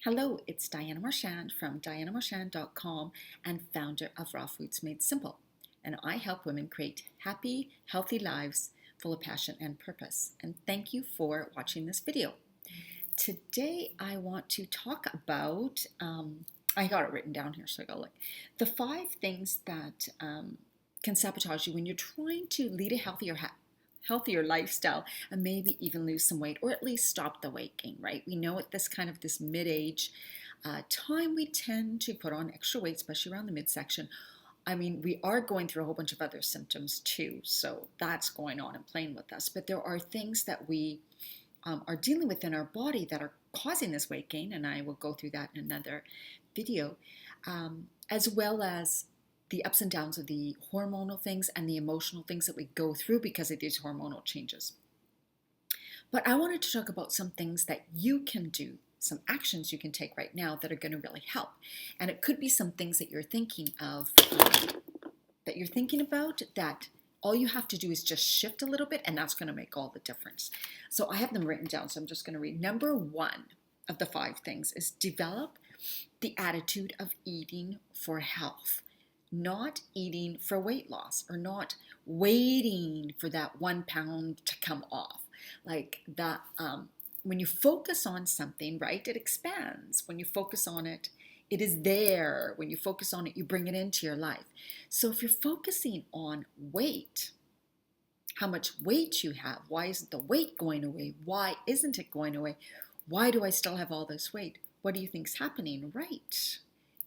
Hello, it's Diana Marchand from dianamarchand.com and founder of Raw Foods Made Simple. And I help women create happy, healthy lives full of passion and purpose. And thank you for watching this video. Today I want to talk about, I got it written down here, so I got the 5 things that can sabotage you when you're trying to lead a healthier lifestyle and maybe even lose some weight or at least stop the weight gain, right? We know at this mid-age time we tend to put on extra weight, especially around the midsection. I mean, we are going through a whole bunch of other symptoms too, so that's going on and playing with us. But there are things that we are dealing with in our body that are causing this weight gain, and I will go through that in another video, as well as the ups and downs of the hormonal things and the emotional things that we go through because of these hormonal changes. But I wanted to talk about some things that you can do, some actions you can take right now that are going to really help. And it could be some things that you're thinking of, that all you have to do is just shift a little bit, and that's going to make all the difference. So I have them written down, so I'm just going to read. Number 1 of the 5 things is develop the attitude of eating for health. Not eating for weight loss, or not waiting for that 1 pound to come off. Like that, when you focus on something, right, it expands. When you focus on it, it is there. When you focus on it, you bring it into your life. So if you're focusing on weight, how much weight you have, why isn't the weight going away? Why isn't it going away? Why do I still have all this weight? What do you think's happening? Right.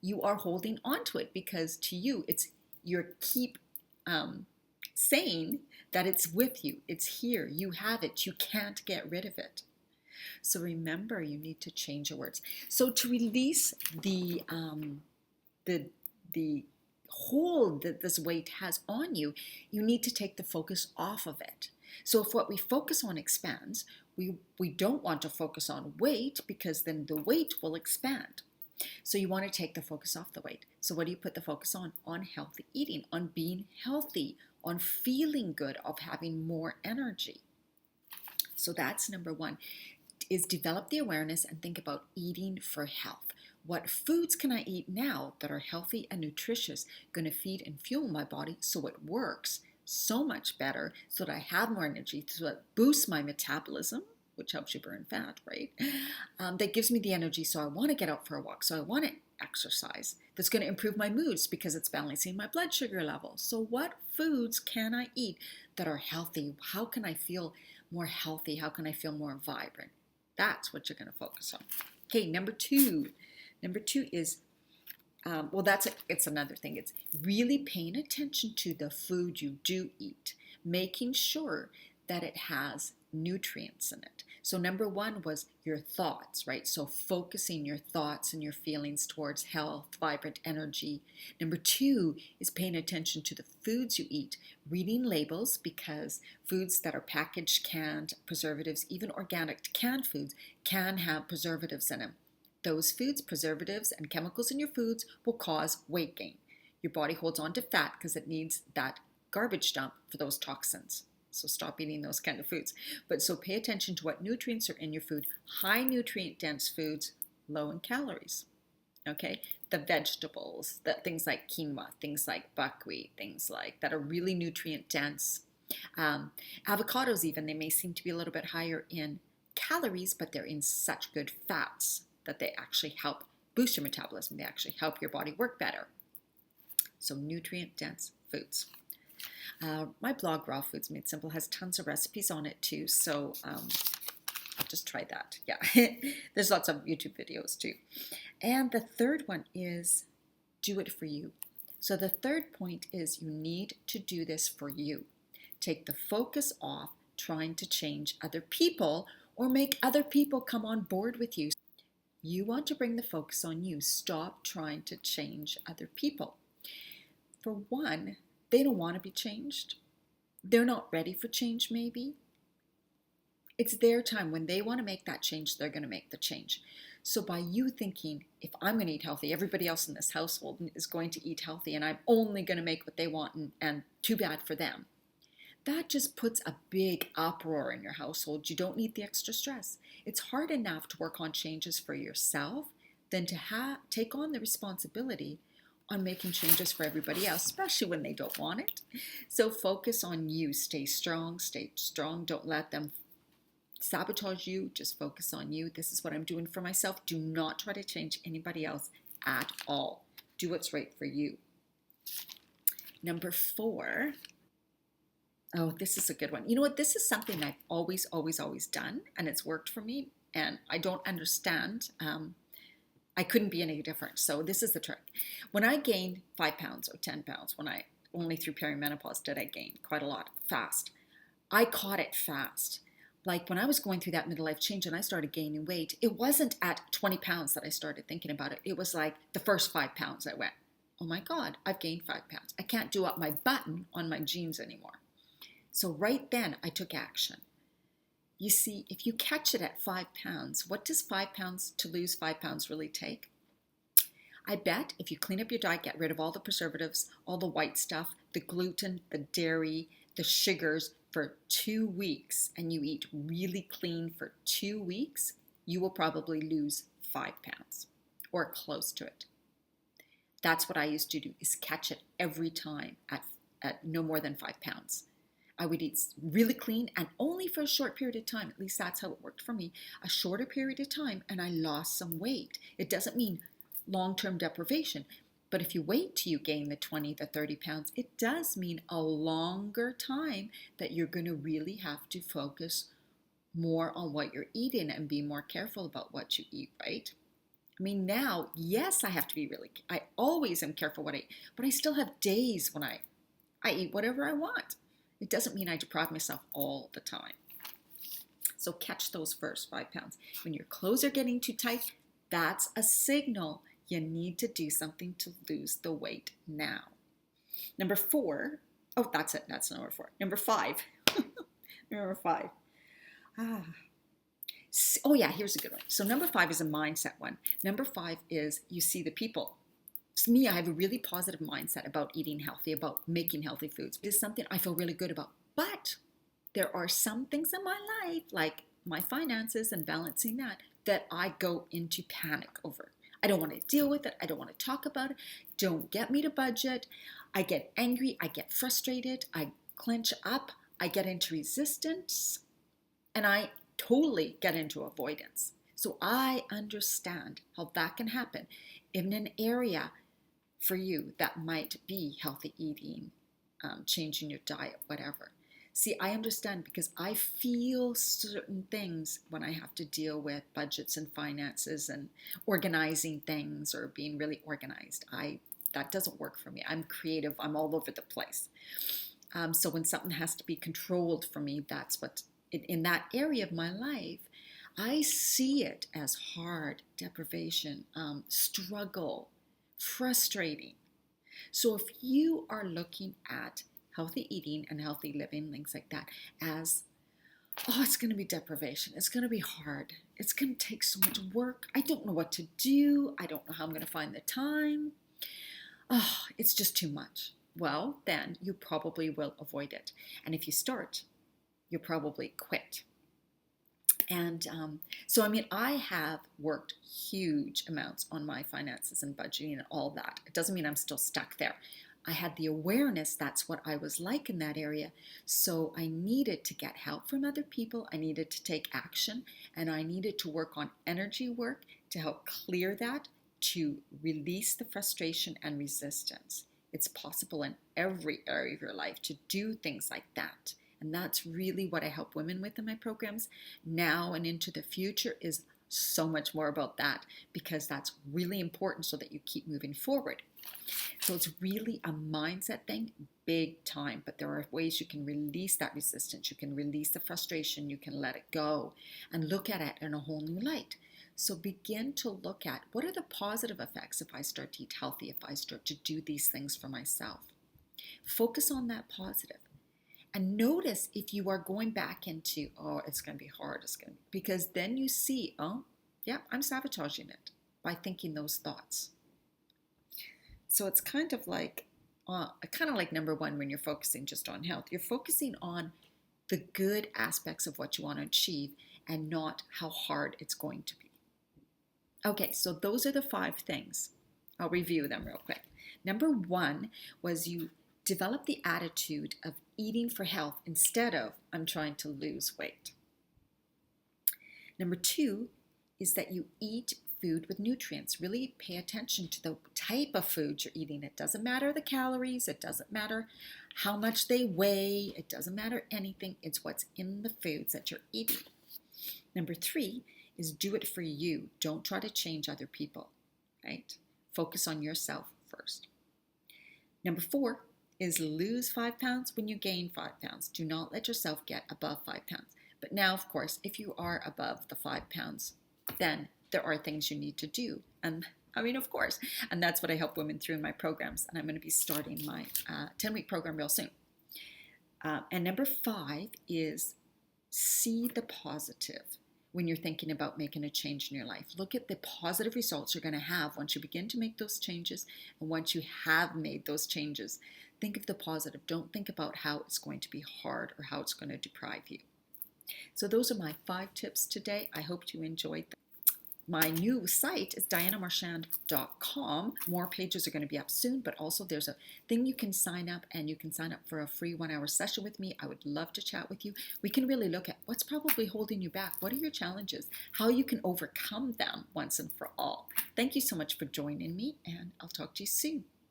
You are holding on to it because to you, you're keep saying that it's with you. It's here. You have it. You can't get rid of it. So remember, you need to change your words. So to release the hold that this weight has on you, you need to take the focus off of it. So if what we focus on expands, we don't want to focus on weight because then the weight will expand. So you want to take the focus off the weight. So what do you put the focus on? On healthy eating, on being healthy, on feeling good, of having more energy. So that's number 1, is develop the awareness and think about eating for health. What foods can I eat now that are healthy and nutritious, going to feed and fuel my body so it works so much better, so that I have more energy, so that boosts my metabolism, which helps you burn fat, right? That gives me the energy, so I want to get out for a walk, so I want to exercise. That's going to improve my moods because it's balancing my blood sugar level. So what foods can I eat that are healthy? How can I feel more healthy? How can I feel more vibrant? That's what you're going to focus on. Okay, number 2. Number 2 is, it's another thing. It's really paying attention to the food you do eat, making sure that it has nutrients in it. So number 1 was your thoughts, right? So focusing your thoughts and your feelings towards health, vibrant energy. Number 2 is paying attention to the foods you eat, reading labels, because foods that are packaged, canned, preservatives, even organic canned foods can have preservatives in them. Those foods, preservatives, and chemicals in your foods will cause weight gain. Your body holds on to fat because it needs that garbage dump for those toxins. So stop eating those kind of foods. But so pay attention to what nutrients are in your food. High nutrient dense foods, low in calories. Okay? The vegetables, things like quinoa, things like buckwheat, things like that are really nutrient dense. Avocados even, they may seem to be a little bit higher in calories, but they're in such good fats that they actually help boost your metabolism. They actually help your body work better. So nutrient dense foods. My blog, Raw Foods Made Simple, has tons of recipes on it too, so just try that. Yeah, there's lots of YouTube videos too. And the third one is do it for you. So the third point is you need to do this for you. Take the focus off trying to change other people or make other people come on board with you. You want to bring the focus on you. Stop trying to change other people. For one, they don't want to be changed. They're not ready for change, maybe. It's their time. When they want to make that change, they're going to make the change. So by you thinking, if I'm going to eat healthy, everybody else in this household is going to eat healthy, and I'm only going to make what they want, and too bad for them. That just puts a big uproar in your household. You don't need the extra stress. It's hard enough to work on changes for yourself than to take on the responsibility on making changes for everybody else, especially when they don't want it. So focus on you. Stay strong. Stay strong. Don't let them sabotage you. Just focus on you. This is what I'm doing for myself. Do not try to change anybody else at all. Do what's right for you. Number 4. Oh, this is a good one. You know what? This is something I've always done, and it's worked for me, and I don't understand. I couldn't be any different. So this is the trick. When I gained 5 pounds or 10 pounds, only through perimenopause did I gain quite a lot fast. I caught it fast. Like when I was going through that midlife change and I started gaining weight, it wasn't at 20 pounds that I started thinking about it. It was like the first 5 pounds I went, oh my God, I've gained 5 pounds. I can't do up my button on my jeans anymore. So right then I took action. You see, if you catch it at 5 pounds, what does 5 pounds to lose 5 pounds really take? I bet if you clean up your diet, get rid of all the preservatives, all the white stuff, the gluten, the dairy, the sugars for 2 weeks, and you eat really clean for 2 weeks, you will probably lose 5 pounds or close to it. That's what I used to do, is catch it every time at no more than 5 pounds. I would eat really clean and only for a short period of time. At least that's how it worked for me. A shorter period of time and I lost some weight. It doesn't mean long-term deprivation. But if you wait till you gain the 20 to 30 pounds, it does mean a longer time that you're going to really have to focus more on what you're eating and be more careful about what you eat, right? I mean, now, yes, I have to be I always am careful what I eat, but I still have days when I eat whatever I want. It doesn't mean I deprive myself all the time. So catch those first 5 pounds. When your clothes are getting too tight, that's a signal you need to do something to lose the weight now. Number 4. Oh, that's it. That's number 4. Number 5. Number 5. Oh yeah, here's a good one. So number 5 is a mindset one. Number 5 is you see the people. To me, I have a really positive mindset about eating healthy, about making healthy foods. It is something I feel really good about. But there are some things in my life, like my finances and balancing that I go into panic over. I don't want to deal with it. I don't want to talk about it. Don't get me to budget. I get angry. I get frustrated. I clench up. I get into resistance. And I totally get into avoidance. So I understand how that can happen in an area for you that might be healthy eating, changing your diet, whatever. See, I understand because I feel certain things when I have to deal with budgets and finances and organizing things or being really organized. That doesn't work for me. I'm creative. I'm all over the place. So when something has to be controlled for me, that's what, in that area of my life, I see it as hard, deprivation, struggle, frustrating. So if you are looking at healthy eating and healthy living, things like that, as, oh, it's going to be deprivation. It's going to be hard. It's going to take so much work. I don't know what to do. I don't know how I'm going to find the time. Oh, it's just too much. Well, then you probably will avoid it. And if you start, you'll probably quit. And so, I mean, I have worked huge amounts on my finances and budgeting and all that. It doesn't mean I'm still stuck there. I had the awareness that's what I was like in that area. So I needed to get help from other people. I needed to take action, and I needed to work on energy work to help clear that, to release the frustration and resistance. It's possible in every area of your life to do things like that. And that's really what I help women with in my programs now and into the future, is so much more about that, because that's really important so that you keep moving forward. So it's really a mindset thing, big time, but there are ways you can release that resistance. You can release the frustration. You can let it go and look at it in a whole new light. So begin to look at, what are the positive effects if I start to eat healthy, if I start to do these things for myself? Focus on that positive. And notice if you are going back into, oh, it's going to be hard, because then you see, oh, yeah, I'm sabotaging it by thinking those thoughts. So it's kind of like number 1 when you're focusing just on health. You're focusing on the good aspects of what you want to achieve and not how hard it's going to be. Okay, so those are the 5 things. I'll review them real quick. Number 1 was you develop the attitude of eating for health instead of I'm trying to lose weight. Number 2 is that you eat food with nutrients. Really pay attention to the type of food you're eating. It doesn't matter the calories, it doesn't matter how much they weigh, it doesn't matter anything. It's what's in the foods that you're eating. Number 3 is do it for you. Don't try to change other people, right? Focus on yourself first. Number 4 is lose 5 pounds when you gain 5 pounds. Do not let yourself get above 5 pounds. But now, of course, if you are above the 5 pounds, then there are things you need to do. And I mean, of course, and that's what I help women through in my programs. And I'm going to be starting my 10-week program real soon. And number 5 is see the positive when you're thinking about making a change in your life. Look at the positive results you're going to have once you begin to make those changes. And once you have made those changes, think of the positive. Don't think about how it's going to be hard or how it's going to deprive you. So those are my 5 tips today. I hope you enjoyed them. My new site is dianamarchand.com. More pages are going to be up soon, but also there's a thing you can sign up, and you can sign up for a free 1-hour session with me. I would love to chat with you. We can really look at what's probably holding you back. What are your challenges? How you can overcome them once and for all. Thank you so much for joining me, and I'll talk to you soon.